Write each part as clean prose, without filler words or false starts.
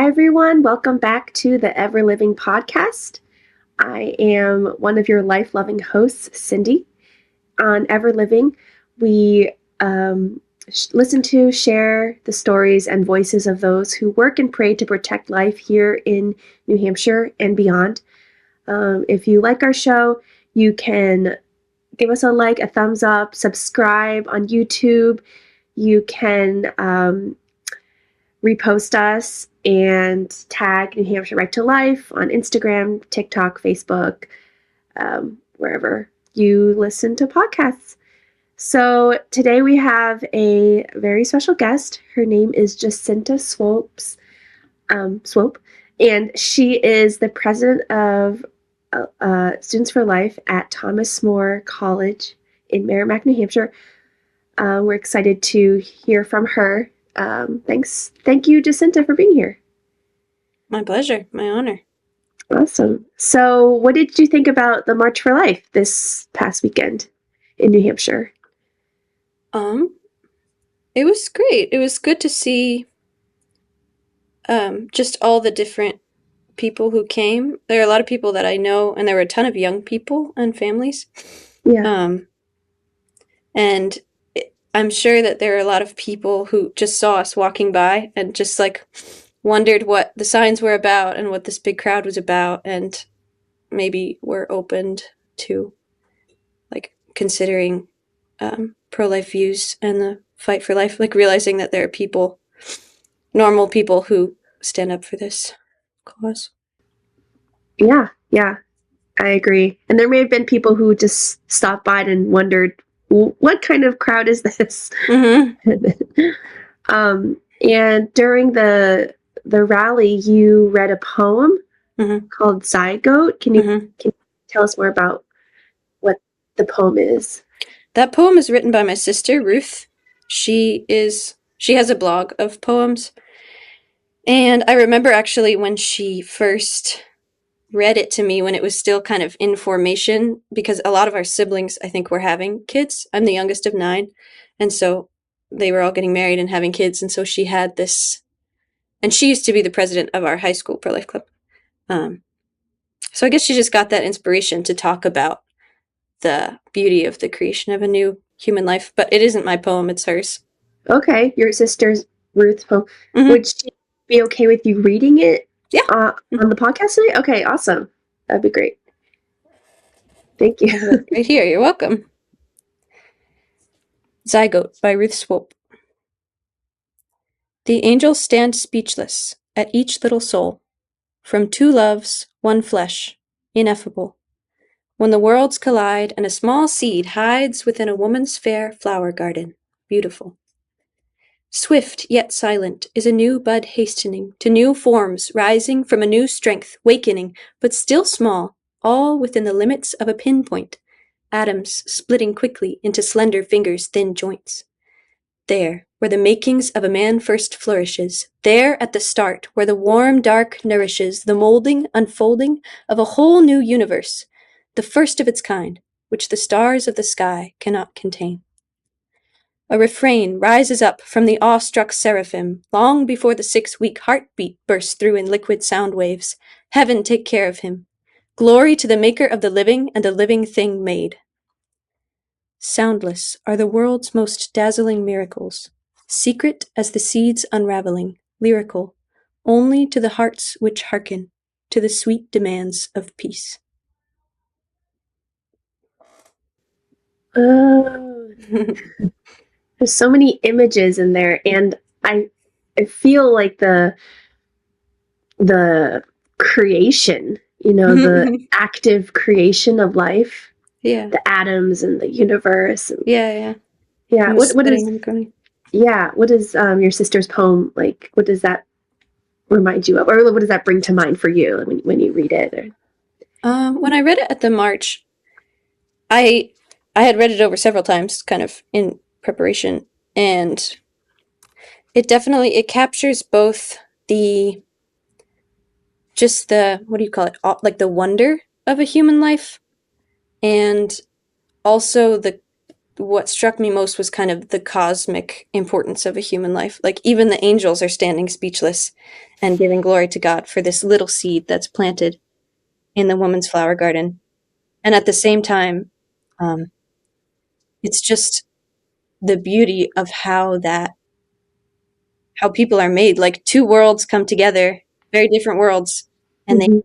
everyone. Welcome back to the Ever Living podcast. I am one of your life-loving hosts, Cindy. On Ever Living, we listen to, share the stories and voices of those who work and pray to protect life here in New Hampshire and beyond. If you like our show, you can give us a like, a thumbs up, subscribe on YouTube. You can repost us and tag New Hampshire Right to Life on Instagram, TikTok, Facebook, wherever you listen to podcasts. So today we have a very special guest. Her name is Jacinta Swope, and she is the president of Students for Life at Thomas More College in Merrimack, New Hampshire. We're excited to hear from her. Thank you, Jacinta, for being here. My pleasure. My honor. Awesome. So what did you think about the March for Life this past weekend in New Hampshire? It was great. It was good to see just all the different people who came. There are a lot of people that I know, and there were a ton of young people and families. Yeah. And I'm sure that there are a lot of people who just saw us walking by and just like wondered what the signs were about and what this big crowd was about, and maybe were opened to like considering pro-life views and the fight for life, like realizing that there are people, normal people, who stand up for this cause. Yeah, I agree. And there may have been people who just stopped by and wondered, what kind of crowd is this? Mm-hmm. And during the rally, you read a poem called Zygote. Can you tell us more about what the poem is? That poem is written by my sister, Ruth. She has a blog of poems. And I remember actually when she first read it to me when it was still kind of in formation, because a lot of our siblings, I think, were having kids. I'm the youngest of 9. And so they were all getting married and having kids. And so she had this, and she used to be the president of our high school pro-life club. So I guess she just got that inspiration to talk about the beauty of the creation of a new human life. But it isn't my poem, it's hers. Okay, your sister's Ruth's poem. Would she be okay with you reading it? Yeah. On the podcast today? Okay, awesome. That'd be great. Thank you. Right here, you're welcome. Zygote by Ruth Swope. The angels stand speechless at each little soul, from 2 loves, 1 flesh, ineffable. When the worlds collide and a small seed hides within a woman's fair flower garden, beautiful. Swift yet silent is a new bud hastening to new forms, rising from a new strength, wakening, but still small, all within the limits of a pinpoint, atoms splitting quickly into slender fingers' thin joints. There, where the makings of a man first flourishes, there at the start, where the warm dark nourishes the molding, unfolding of a whole new universe, the first of its kind, which the stars of the sky cannot contain. A refrain rises up from the awestruck seraphim, long before the 6-week heartbeat bursts through in liquid sound waves. Heaven take care of him. Glory to the maker of the living and the living thing made. Soundless are the world's most dazzling miracles, secret as the seeds unraveling, lyrical, only to the hearts which hearken to the sweet demands of peace. Oh, there's so many images in there, and I feel like the creation, the active creation of life. Yeah. The atoms and the universe. And, yeah. What is your sister's poem like? What does that remind you of, or what does that bring to mind for you when you read it? When I read it at the March, I had read it over several times, kind of in preparation, and it captures both the what do you call it, like the wonder of a human life, and also the what struck me most was kind of the cosmic importance of a human life. Like even the angels are standing speechless and giving glory to God for this little seed that's planted in the woman's flower garden. And at the same time, it's just the beauty of how people are made. Like two worlds come together, very different worlds, and Mhm.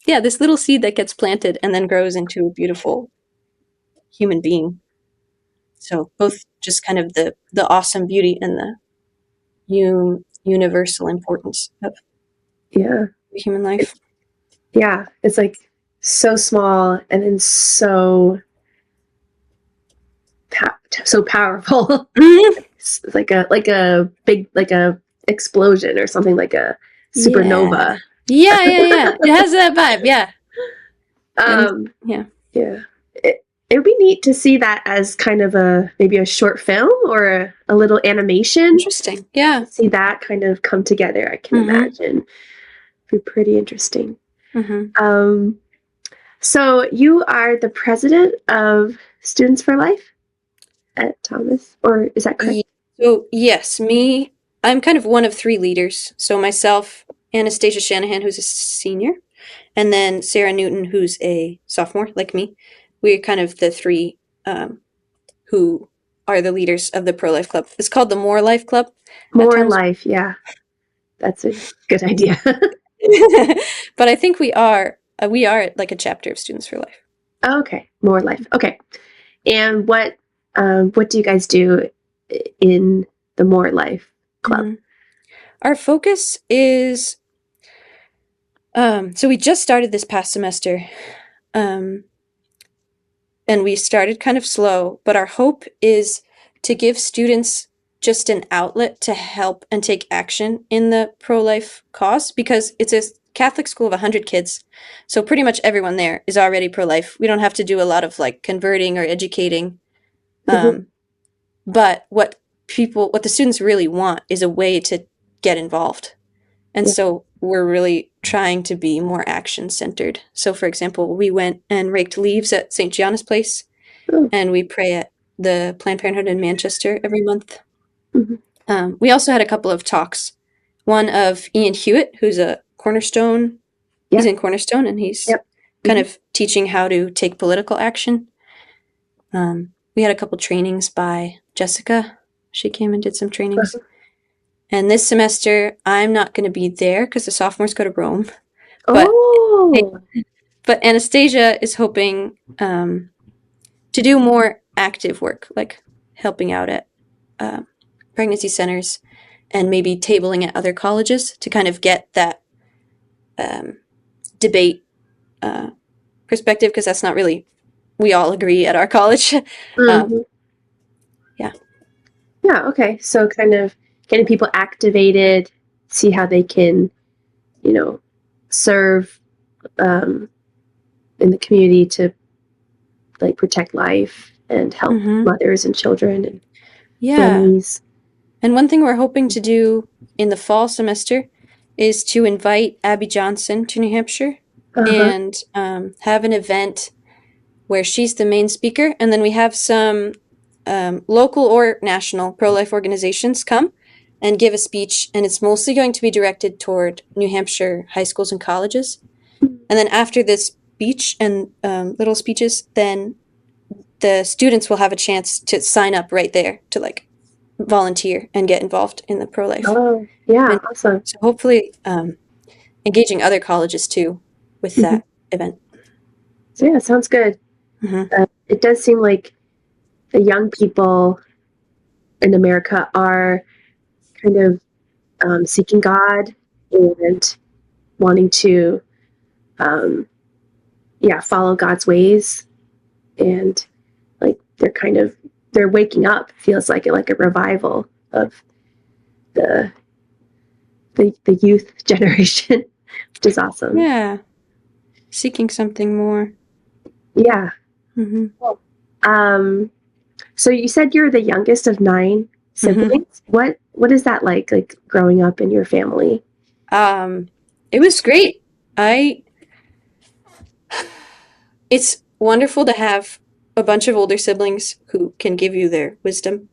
this little seed that gets planted and then grows into a beautiful human being. So both just kind of the awesome beauty and the universal importance of Yeah. human life. Yeah. It's like so small and then so so powerful. Mhm. It's like a big explosion or something, like a supernova. Yeah. It has that vibe. Yeah. And Um, yeah. yeah. It would be neat to see that as kind of maybe a short film or a little animation. Interesting. Yeah. See that kind of come together, I can imagine. It'd be pretty interesting. So you are the president of Students for Life at Thomas, or is that correct? So yes, I'm kind of one of three leaders. So myself, Anastasia Shanahan, who's a senior, and then Sarah Newton, who's a sophomore, like me. We're kind of the three who are the leaders of the pro-life club. It's called the More Life Club. More Life, yeah. That's a good idea. But I think we are like a chapter of Students for Life. Okay, More Life. Okay. And what do you guys do in the More Life Club? Our focus is so we just started this past semester. And we started kind of slow, but our hope is to give students just an outlet to help and take action in the pro-life cause, because it's a Catholic school of 100 kids. So pretty much everyone there is already pro-life. We don't have to do a lot of like converting or educating. But what the students really want is a way to get involved. And so we're really trying to be more action-centered. So, for example, we went and raked leaves at St. Gianna's Place, and we pray at the Planned Parenthood in Manchester every month. We also had a couple of talks. One of Ian Hewitt, who's a Cornerstone. He's in Cornerstone, and he's kind of teaching how to take political action. We had a couple trainings by Jessica. She came and did some trainings. And this semester, I'm not going to be there because the sophomores go to Rome. But, but Anastasia is hoping to do more active work, like helping out at pregnancy centers and maybe tabling at other colleges to kind of get that debate perspective, because that's not really, we all agree at our college. Yeah, okay. So kind of getting people activated, see how they can, serve in the community to like protect life and help mothers and children and families. And one thing we're hoping to do in the fall semester is to invite Abby Johnson to New Hampshire and have an event where she's the main speaker, and then we have some local or national pro-life organizations come and give a speech, and it's mostly going to be directed toward New Hampshire high schools and colleges. And then after this speech and little speeches, then the students will have a chance to sign up right there to like volunteer and get involved in the pro-life. Oh, yeah, awesome. So hopefully engaging other colleges too with that event. So yeah, sounds good. It does seem like the young people in America are kind of seeking God and wanting to follow God's ways, and like they're waking up. Feels like a revival of the youth generation, which is awesome. Yeah, seeking something more. Yeah. So you said you're the youngest of 9 siblings. What is that like growing up in your family? It was great. It's wonderful to have a bunch of older siblings who can give you their wisdom.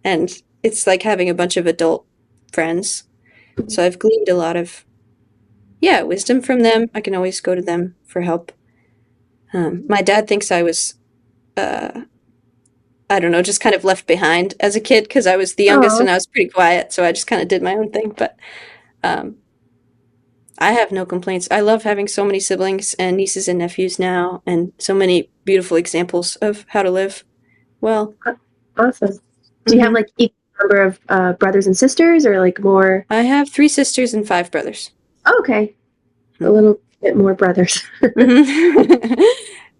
And it's like having a bunch of adult friends. So I've gleaned a lot of, wisdom from them. I can always go to them for help. My dad thinks I was, I don't know, just kind of left behind as a kid because I was the youngest Oh, and I was pretty quiet. So I just kind of did my own thing. But um, I have no complaints. I love having so many siblings and nieces and nephews now, and so many beautiful examples of how to live well. awesome. Do you have like equal number of brothers and sisters, or like more? I have 3 sisters and 5 brothers. Oh, okay, a little bit more brothers.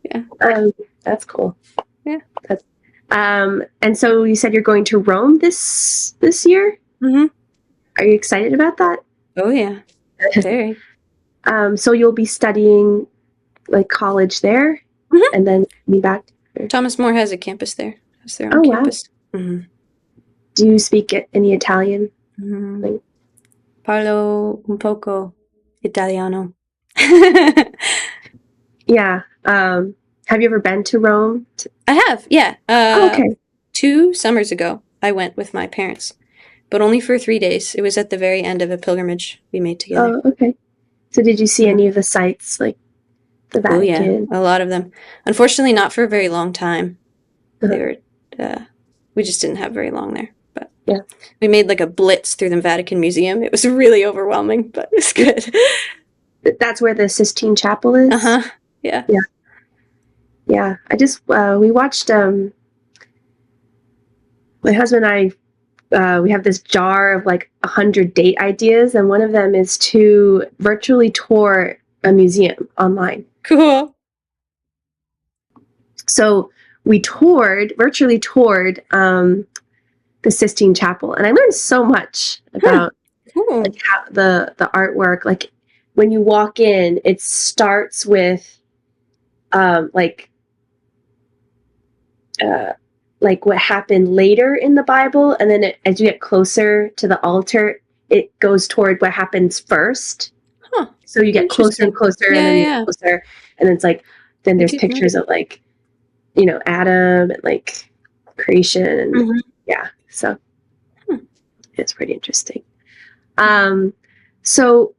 Yeah. That's cool. Yeah. That's, and so you said you're going to Rome this year. Mm-hmm. Are you excited about that? Oh, yeah. Very. So you'll be studying like college there, and then be back. Thomas More has a campus there. Has their own Oh, wow. campus. Mm-hmm. Do you speak any Italian? Mm. Parlo un poco italiano. Yeah. Have you ever been to Rome? I have, yeah. Okay. 2 summers ago, I went with my parents, but only for 3 days. It was at the very end of a pilgrimage we made together. Oh, okay. So did you see any of the sites, like the Oh, yeah, Vatican? a lot of them. Unfortunately, not for a very long time. Uh-huh. They were, we just didn't have very long there. But yeah, we made like a blitz through the Vatican Museum. It was really overwhelming, but it was good. That's where the Sistine Chapel is? Uh-huh, yeah. Yeah. Yeah, I just, we watched, my husband and I, we have this jar of like 100 date ideas, and one of them is to virtually tour a museum online. Cool. So we virtually toured the Sistine Chapel, and I learned so much about Cool. like how the artwork. Like when you walk in, it starts with like what happened later in the Bible, and then as you get closer to the altar, it goes toward what happens first. Huh. So you get closer and closer, and then you get closer, and it's like then there's pictures of like, you know, Adam and like creation, and yeah, so it's pretty interesting. So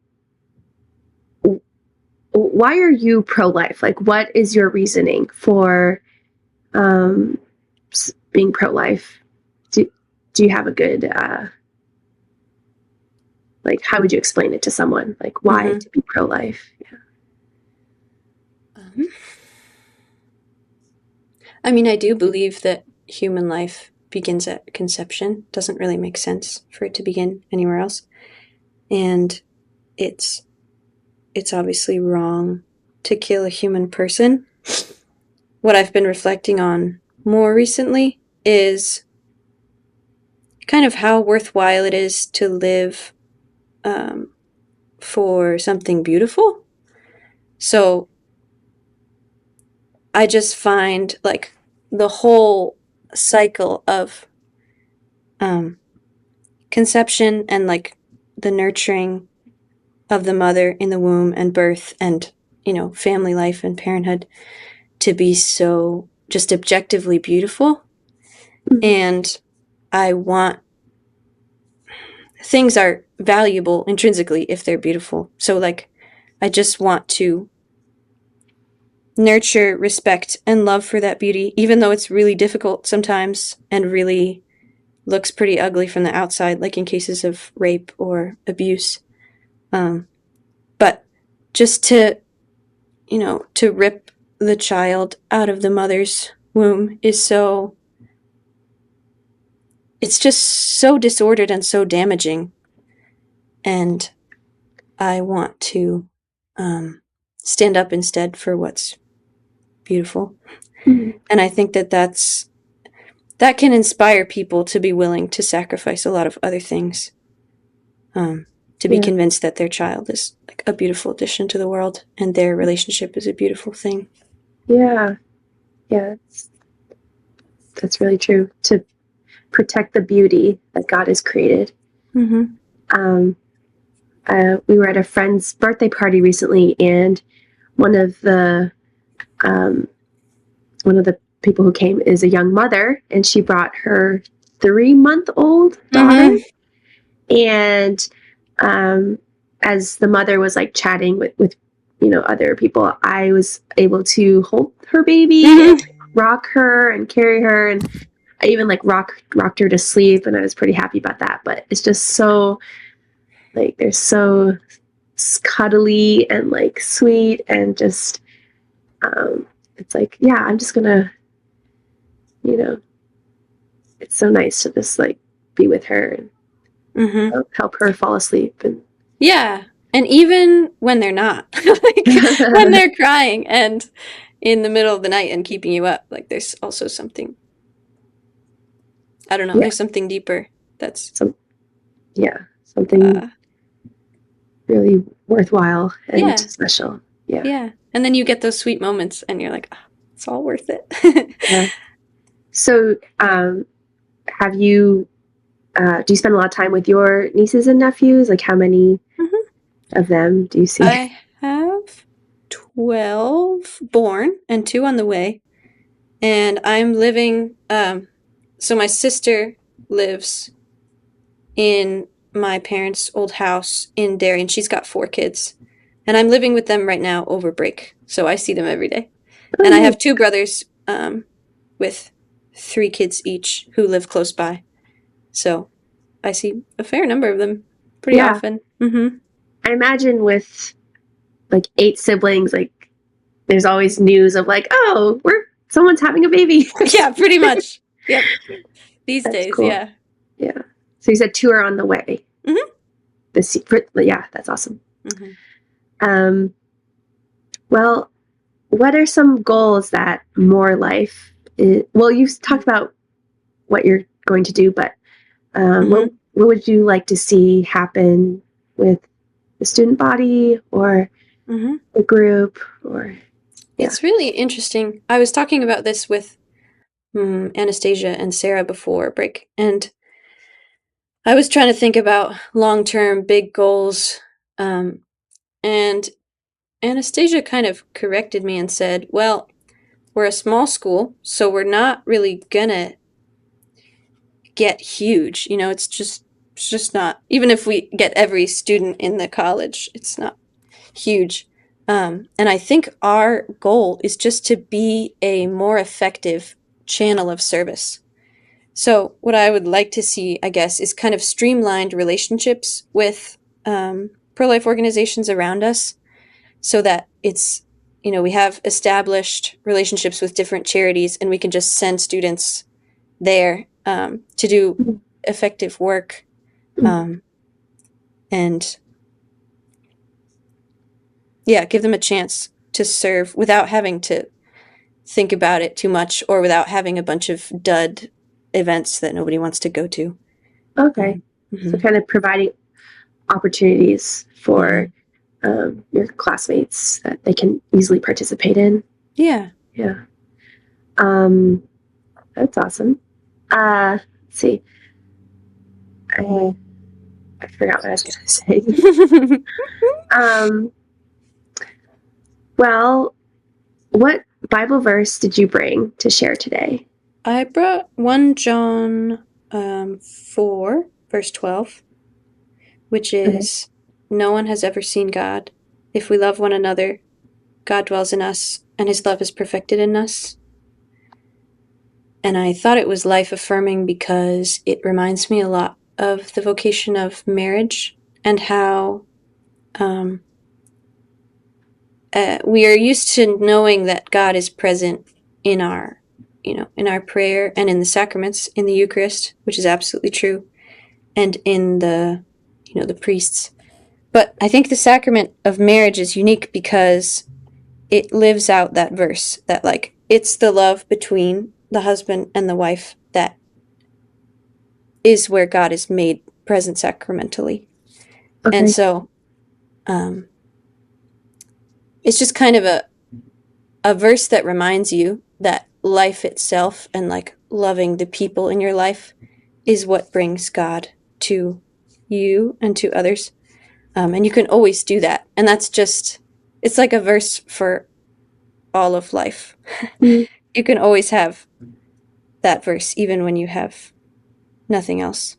why are you pro-life? Like, what is your reasoning for being pro-life? Do you have a good like, how would you explain it to someone, like why to be pro-life? I mean, I do believe that human life begins at conception. Doesn't really make sense for it to begin anywhere else. And it's obviously wrong to kill a human person. What I've been reflecting on more recently is kind of how worthwhile it is to live for something beautiful. So I just find like the whole cycle of conception and like the nurturing of the mother in the womb and birth and, you know, family life and parenthood to be so just objectively beautiful. And I want things are valuable intrinsically if they're beautiful. So like I just want to nurture, respect, and love for that beauty, even though it's really difficult sometimes and really looks pretty ugly from the outside, like in cases of rape or abuse. But just to, you know, to rip the child out of the mother's womb is so, it's just so disordered and so damaging. And I want to stand up instead for what's beautiful. And I think that can inspire people to be willing to sacrifice a lot of other things to be convinced that their child is like a beautiful addition to the world and their relationship is a beautiful thing. Yeah, that's really true. To protect the beauty that God has created. We were at a friend's birthday party recently, and one of the people who came is a young mother, and she brought her 3-month-old daughter. And as the mother was like chatting with other people, I was able to hold her baby and rock her and carry her, and I even like rocked her to sleep, and I was pretty happy about that. But it's just so like they're so cuddly and like sweet, and just it's like, yeah, I'm just gonna, it's so nice to just like be with her and help her fall asleep. And yeah, and even when they're not, like when they're crying and in the middle of the night and keeping you up, like there's also something, I don't know, yeah, there's something deeper that's something really worthwhile and yeah, special. yeah. And then you get those sweet moments and you're like, oh, it's all worth it. Yeah. So have you do you spend a lot of time with your nieces and nephews? Like, how many of them do you see? I have 12 born and 2 on the way. And I'm living, so my sister lives in my parents' old house in Derry, and she's got 4 kids. And I'm living with them right now over break, so I see them every day. Oh, and I nice. have 2 brothers with 3 kids each who live close by. So I see a fair number of them pretty often. I imagine with like 8 siblings, like there's always news of like, oh, someone's having a baby. Yeah, pretty much. Yep. These That's days, cool. yeah. Yeah. So you said 2 are on the way. Yeah, that's awesome. Well, what are some goals that More Life is? Well, you've talked about what you're going to do, but what would you like to see happen with the student body or the group? Or It's really interesting. I was talking about this with Anastasia and Sarah before break, and I was trying to think about long-term big goals, and Anastasia kind of corrected me and said, well, we're a small school, so we're not really gonna get huge. It's just not, even if we get every student in the college, it's not huge. And I think our goal is just to be a more effective channel of service. So what I would like to see, I guess, is kind of streamlined relationships with pro-life organizations around us, so that it's, we have established relationships with different charities, and we can just send students there to do effective work, and give them a chance to serve without having to think about it too much, or without having a bunch of dud events that nobody wants to go to. Okay. So kind of providing opportunities for your classmates that they can easily participate in. Yeah. That's awesome. Let's see. I forgot what I was going to say. Well, what Bible verse did you bring to share today? I brought 1 John 4, verse 12, which is, no one has ever seen God. If we love one another, God dwells in us, and his love is perfected in us. And I thought it was life-affirming because it reminds me a lot of the vocation of marriage, and how we are used to knowing that God is present in our prayer and in the sacraments, in the Eucharist, which is absolutely true, and in the priests. But I think the sacrament of marriage is unique because it lives out that verse that, like, it's the love between the husband and the wife that is where God is made present sacramentally. Okay. And so it's just kind of a verse that reminds you that life itself, and like loving the people in your life, is what brings God to you and to others. And you can always do that. And that's just, it's like a verse for all of life. You can always have that verse, even when you have nothing else,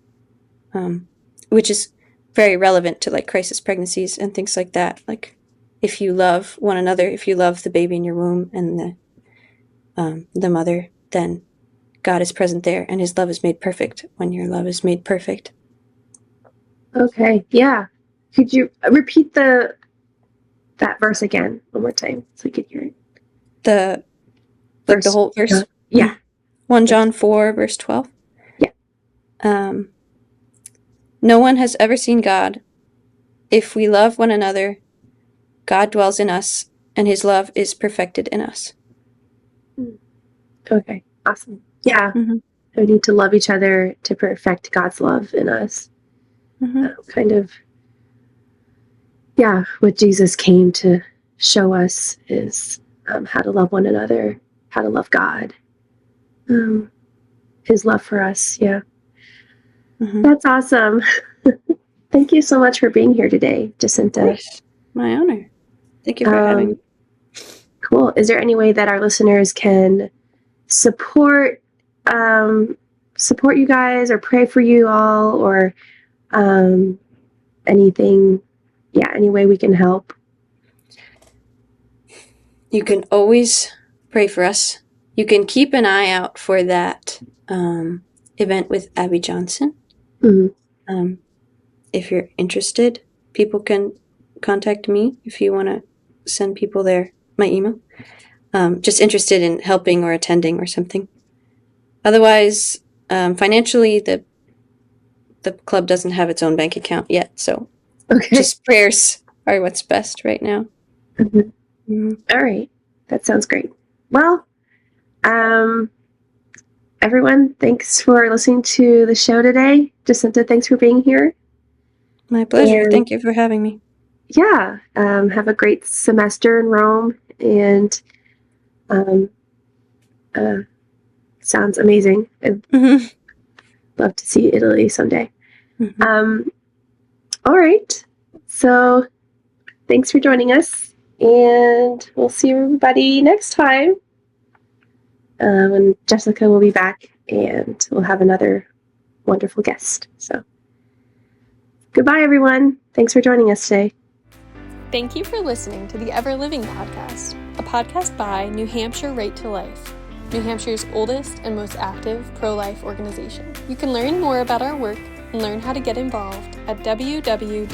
which is very relevant to like crisis pregnancies and things like that. Like, if you love one another, if you love the baby in your womb and the mother, then God is present there, and His love is made perfect when your love is made perfect. Okay, yeah. Could you repeat that verse again one more time so we could hear it? The whole verse? Yeah. 1 John 4, verse 12? Yeah. No one has ever seen God. If we love one another, God dwells in us, and His love is perfected in us. Okay, awesome. Yeah. Mm-hmm. We need to love each other to perfect God's love in us. Mm-hmm. Kind of, yeah, what Jesus came to show us is how to love one another, how to love God, His love for us. Yeah. Mm-hmm. That's awesome. Thank you so much for being here today, Jacinta. My honor. Thank you for having me. Cool. Is there any way that our listeners can support you guys or pray for you all or anything? Yeah, any way we can help? You can always pray for us. You can keep an eye out for that event with Abby Johnson. Mm-hmm. If you're interested, people can contact me if you want to send people my email. Just interested in helping or attending or something. Otherwise, financially, the club doesn't have its own bank account yet, so just prayers are what's best right now. Mm-hmm. Mm-hmm. All right, that sounds great. Well, everyone, thanks for listening to the show today. Jacinta, thanks for being here. My pleasure. Thank you for having me. Yeah, have a great semester in Rome, and sounds amazing. I'd love to see Italy someday. Mm-hmm. All right, so thanks for joining us, and we'll see everybody next time when Jessica will be back, and we'll have another wonderful guest. So goodbye, everyone. Thanks for joining us today. Thank you for listening to the Ever Living Podcast, a podcast by New Hampshire Right-to-Life, New Hampshire's oldest and most active pro-life organization. You can learn more about our work and learn how to get involved at www.nhrtl.org.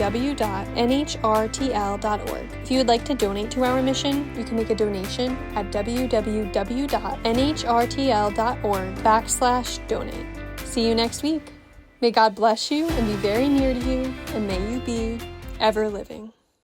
If you would like to donate to our mission, you can make a donation at www.nhrtl.org/donate. See you next week. May God bless you and be very near to you, and may you be ever living.